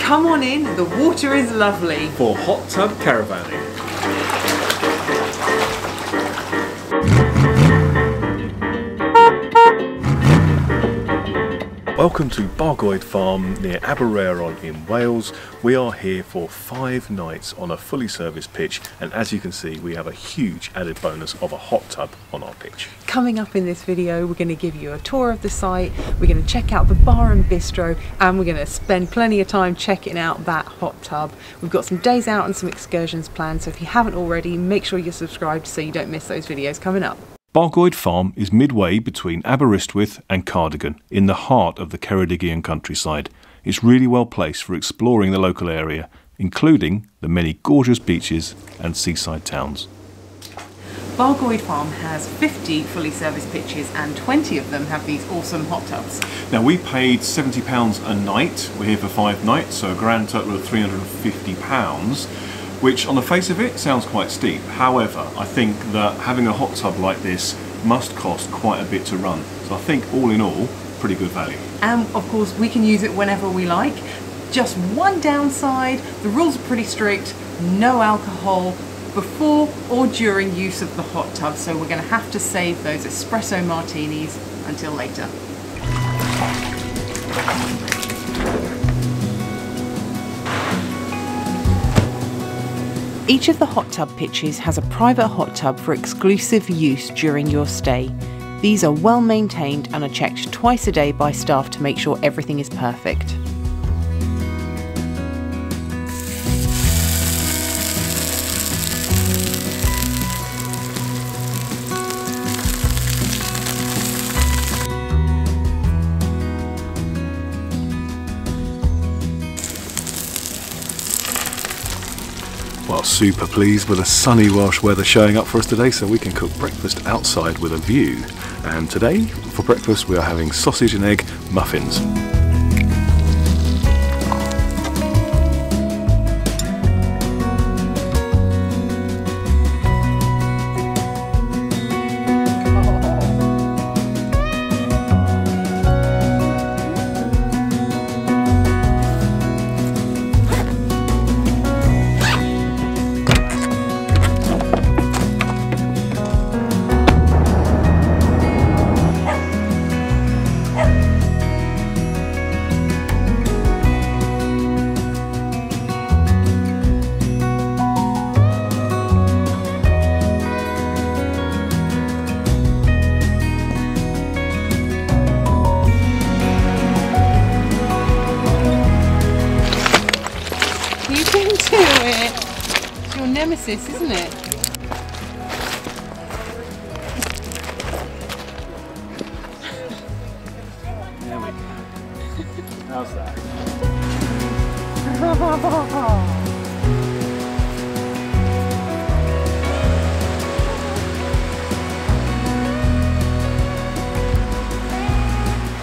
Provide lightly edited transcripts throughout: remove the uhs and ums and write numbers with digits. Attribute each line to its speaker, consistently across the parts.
Speaker 1: Come on in, the water is lovely.
Speaker 2: For hot tub caravaning. Welcome to Bargoed Farm near Aberystwyth in Wales. We are here for 5 nights on a fully serviced pitch, and as you can see we have a huge added bonus of a hot tub on our pitch.
Speaker 1: Coming up in this video we're going to give you a tour of the site, we're going to check out the bar and bistro, and we're going to spend plenty of time checking out that hot tub. We've got some days out and some excursions planned, so if you haven't already, make sure you're subscribed so you don't miss those videos coming up.
Speaker 2: Bargoed Farm is midway between Aberystwyth and Ceredigion, in the heart of the Ceredigion countryside. It's really well placed for exploring the local area, including the many gorgeous beaches and seaside towns.
Speaker 1: Bargoed Farm has 50 fully serviced pitches and 20 of them have these awesome hot tubs.
Speaker 2: Now we paid £70 a night, we're here for 5 nights, so a grand total of £350. Which on the face of it sounds quite steep. However, I think that having a hot tub like this must cost quite a bit to run. So I think all in all, pretty good value.
Speaker 1: And of course we can use it whenever we like. Just one downside, the rules are pretty strict, no alcohol before or during use of the hot tub. So we're going to have to save those espresso martinis until later. Each of the hot tub pitches has a private hot tub for exclusive use during your stay. These are well maintained and are checked twice a day by staff to make sure everything is perfect.
Speaker 2: Well, super pleased with the sunny Welsh weather showing up for us today, so we can cook breakfast outside with a view. And today, for breakfast, we are having sausage and egg muffins.
Speaker 1: It's your nemesis, isn't it?
Speaker 2: There we go. How's that?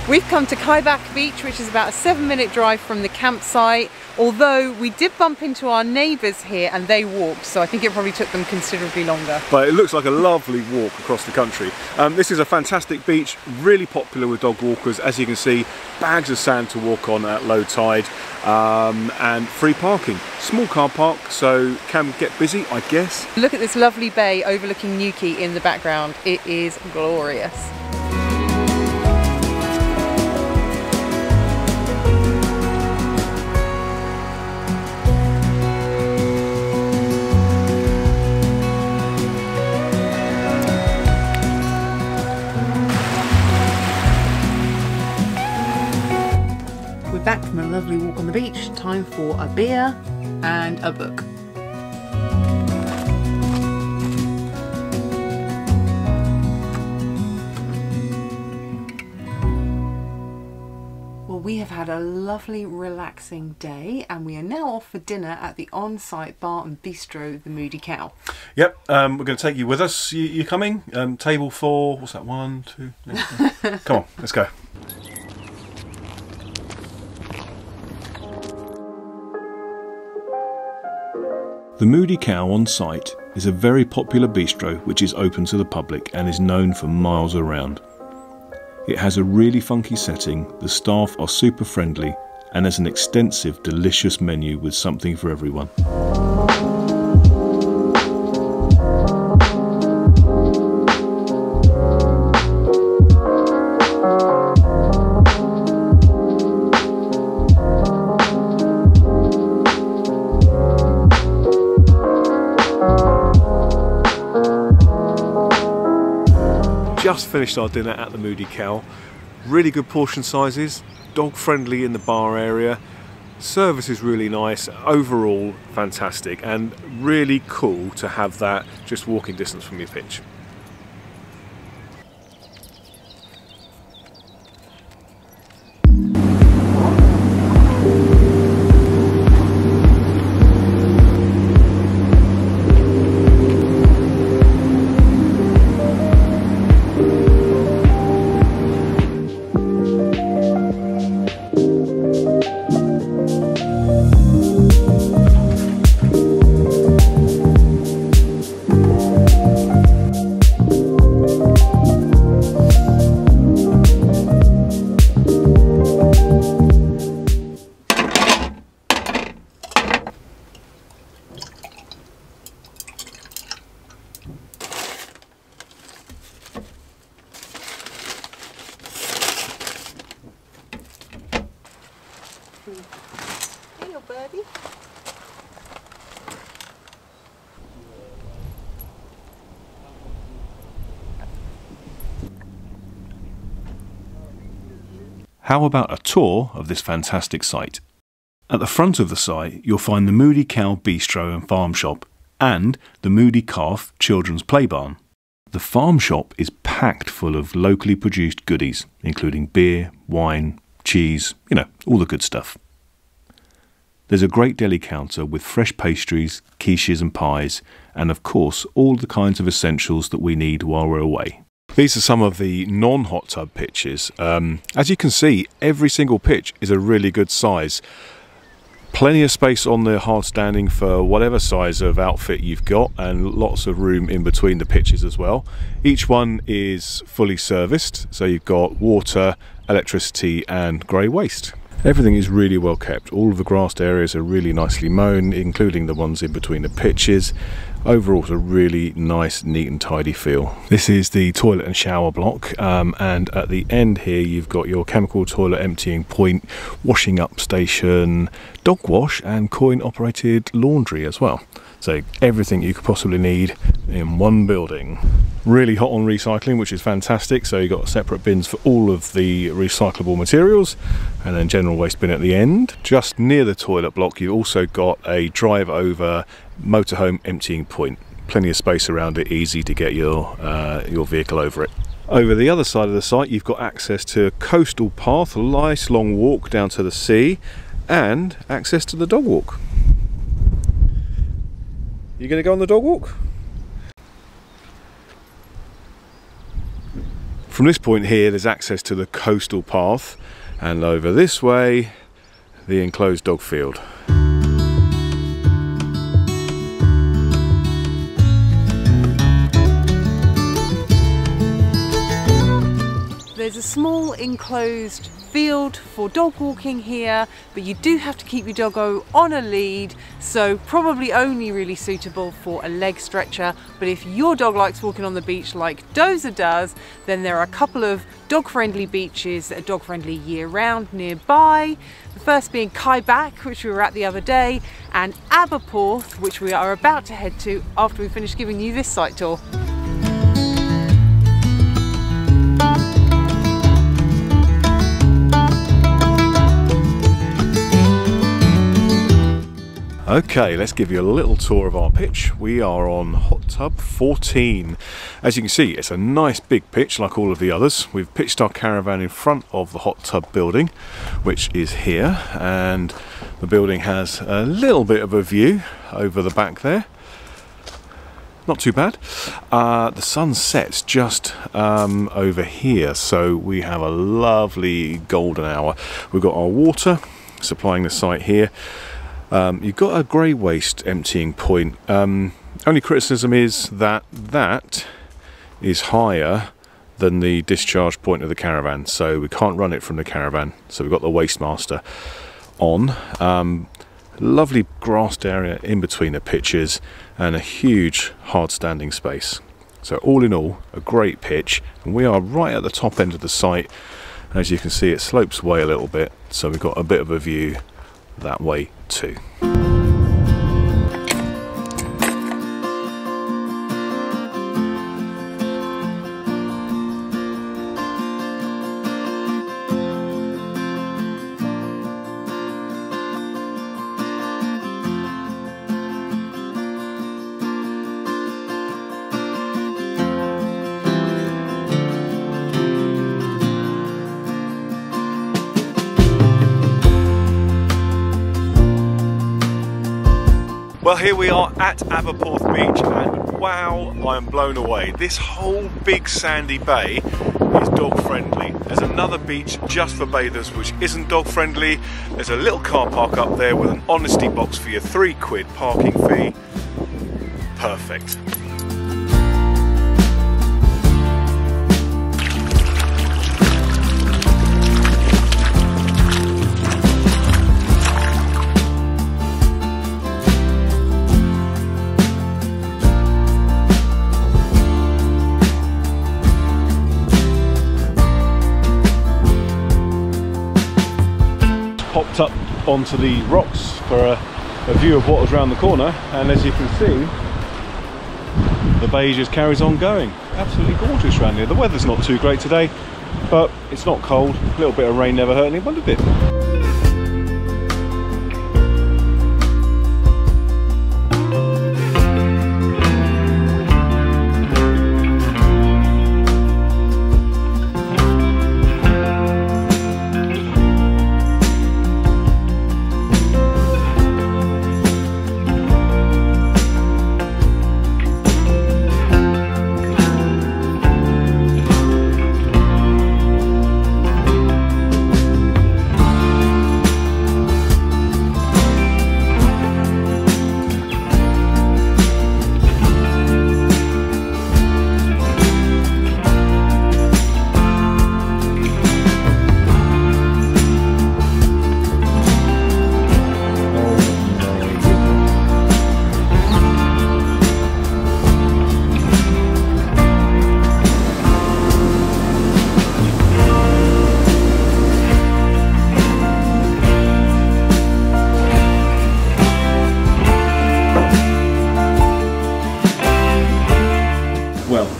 Speaker 1: We've come to Kaibak Beach, which is about a 7-minute drive from the campsite, although we did bump into our neighbours here and they walked, so I think it probably took them considerably longer.
Speaker 2: But it looks like a lovely walk across the country. This is a fantastic beach, really popular with dog walkers. As you can see, bags of sand to walk on at low tide, and free parking. Small car park, so can get busy, I guess.
Speaker 1: Look at this lovely bay overlooking Newquay in the background. It is glorious. Back from a lovely walk on the beach, time for a beer and a book. Well, we have had a lovely relaxing day and we are now off for dinner at the on-site bar and bistro, the Moody Cow.
Speaker 2: Yep, we're going to take you with us. You coming? Table 4, what's that, 1, 2, 3? Come on, let's go. The Moody Cow on site is a very popular bistro which is open to the public and is known for miles around. It has a really funky setting, the staff are super friendly and there's an extensive, delicious menu with something for everyone. Just finished our dinner at the Moody Cow. Really good portion sizes, dog friendly in the bar area, service is really nice, overall fantastic, and really cool to have that just walking distance from your pitch.
Speaker 1: Hey, little birdie.
Speaker 2: How about a tour of this fantastic site? At the front of the site, you'll find the Moody Cow Bistro and Farm Shop and the Moody Calf Children's Play Barn. The farm shop is packed full of locally produced goodies, including beer, wine, cheese, all the good stuff. There's a great deli counter with fresh pastries, quiches and pies, and of course all the kinds of essentials that we need while we're away. These are some of the non-hot tub pitches. As you can see, every single pitch is a really good size. Plenty of space on the hard standing for whatever size of outfit you've got, and lots of room in between the pitches as well. Each one is fully serviced, so you've got water, electricity and grey waste. Everything is really well kept. All of the grassed areas are really nicely mown, including the ones in between the pitches. Overall, it's a really nice, neat and tidy feel. This is the toilet and shower block, and at the end here you've got your chemical toilet emptying point, washing up station, dog wash and coin operated laundry as well. So everything you could possibly need in one building. Really hot on recycling, which is fantastic. So you've got separate bins for all of the recyclable materials and then general waste bin at the end. Just near the toilet block you've also got a drive over motorhome emptying point. Plenty of space around it, easy to get your vehicle over it. Over the other side of the site you've got access to a coastal path, a nice long walk down to the sea and access to the dog walk. You going to go on the dog walk? From this point here there's access to the coastal path, and over this way the enclosed dog field.
Speaker 1: There's a small enclosed field for dog walking here, but you do have to keep your doggo on a lead, so probably only really suitable for a leg stretcher. But if your dog likes walking on the beach like Dozer does, then there are a couple of dog-friendly beaches that are dog-friendly year-round nearby. The first being Kaibak, which we were at the other day, and Aberporth, which we are about to head to after we finish giving you this site tour.
Speaker 2: Okay, let's give you a little tour of our pitch. We are on hot tub 14. As you can see, it's a nice big pitch like all of the others. We've pitched our caravan in front of the hot tub building, which is here, and the building has a little bit of a view over the back there. Not too bad. The sun sets just over here, so we have a lovely golden hour. We've got our water supplying the site here. You've got a grey waste emptying point. Only criticism is that that is higher than the discharge point of the caravan, so we can't run it from the caravan, so we've got the waste master. on. Lovely grassed area in between the pitches and a huge hard standing space. So all in all, a great pitch, and we are right at the top end of the site. As you can see, it slopes away a little bit, so we've got a bit of a view that way too. Well, here we are at Aberporth Beach, and wow, I am blown away. This whole big sandy bay is dog friendly. There's another beach just for bathers which isn't dog friendly. There's a little car park up there with an honesty box for your £3 parking fee. Perfect. Popped up onto the rocks for a view of what was around the corner, and as you can see, the bay just carries on going. Absolutely gorgeous around here. The weather's not too great today, but it's not cold. A little bit of rain never hurt anyone, did it?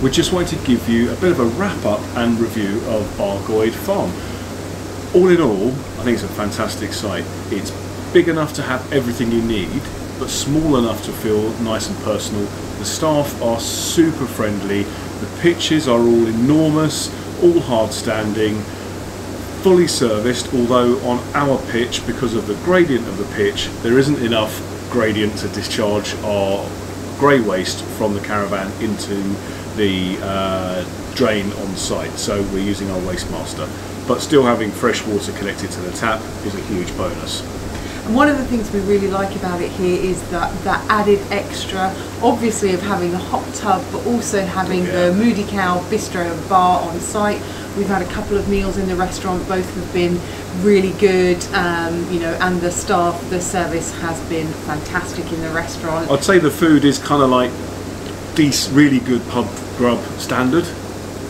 Speaker 2: We just wanted to give you a bit of a wrap up and review of Bargoed Farm. All in all, I think it's a fantastic site. It's big enough to have everything you need, but small enough to feel nice and personal. The staff are super friendly, the pitches are all enormous, all hard standing, fully serviced, although on our pitch, because of the gradient of the pitch, there isn't enough gradient to discharge our grey waste from the caravan into the drain on site, so we're using our waste master, but still having fresh water connected to the tap is a huge bonus.
Speaker 1: And one of the things we really like about it here is that added extra, obviously, of having the hot tub, but also having the Moody Cow bistro and bar on site. We've had a couple of meals in the restaurant, both have been really good, you know, and the staff, the service has been fantastic in the restaurant.
Speaker 2: I'd say the food is kind of like really good pub grub standard,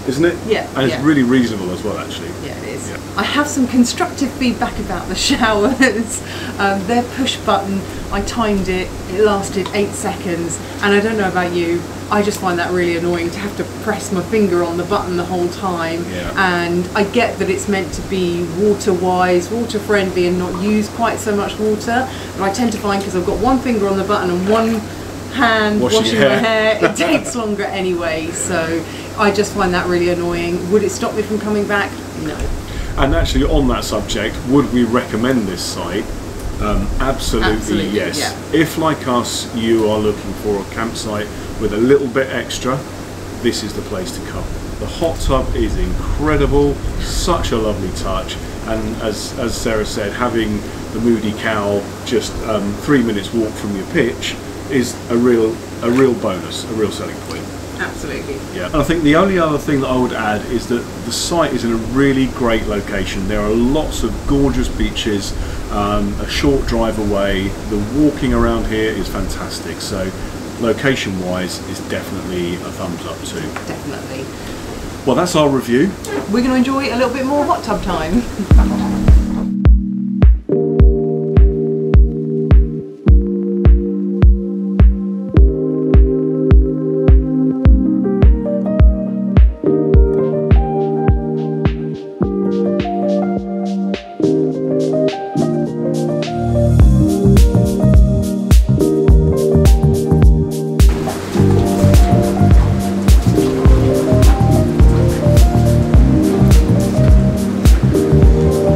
Speaker 2: isn't it?
Speaker 1: Yeah.
Speaker 2: And it's really reasonable as well, actually.
Speaker 1: Yeah, it is.
Speaker 2: Yeah.
Speaker 1: I have some constructive feedback about the showers. Their push button, I timed it, it lasted 8 seconds, and I don't know about you, I just find that really annoying to have to press my finger on the button the whole time.
Speaker 2: Yeah.
Speaker 1: And I get that it's meant to be water wise, water friendly, and not use quite so much water, but I tend to find, because I've got one finger on the button and one hand washing my hair, it takes longer anyway, so I just find that really annoying. Would it stop me from coming back? No.
Speaker 2: And actually, on that subject, would we recommend this site? Absolutely yes.
Speaker 1: Yeah.
Speaker 2: If, like us, you are looking for a campsite with a little bit extra, this is the place to come. The hot tub is incredible, such a lovely touch, and as Sarah said, having the Moody Cow just 3 minutes walk from your pitch is a real bonus, a real selling point.
Speaker 1: Absolutely.
Speaker 2: Yeah. And I think the only other thing that I would add is that the site is in a really great location. There are lots of gorgeous beaches a short drive away. The walking around here is fantastic. So location wise, it's definitely a thumbs up too.
Speaker 1: Definitely.
Speaker 2: Well, that's our review.
Speaker 1: We're going to enjoy a little bit more hot tub time.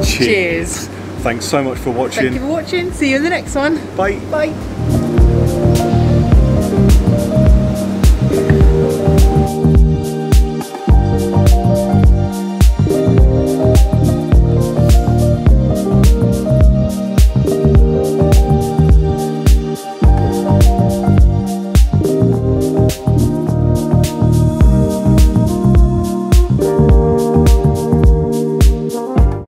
Speaker 2: Cheers. Thanks so much for watching.
Speaker 1: Thank you for watching. See you in the next one.
Speaker 2: Bye.
Speaker 1: Bye.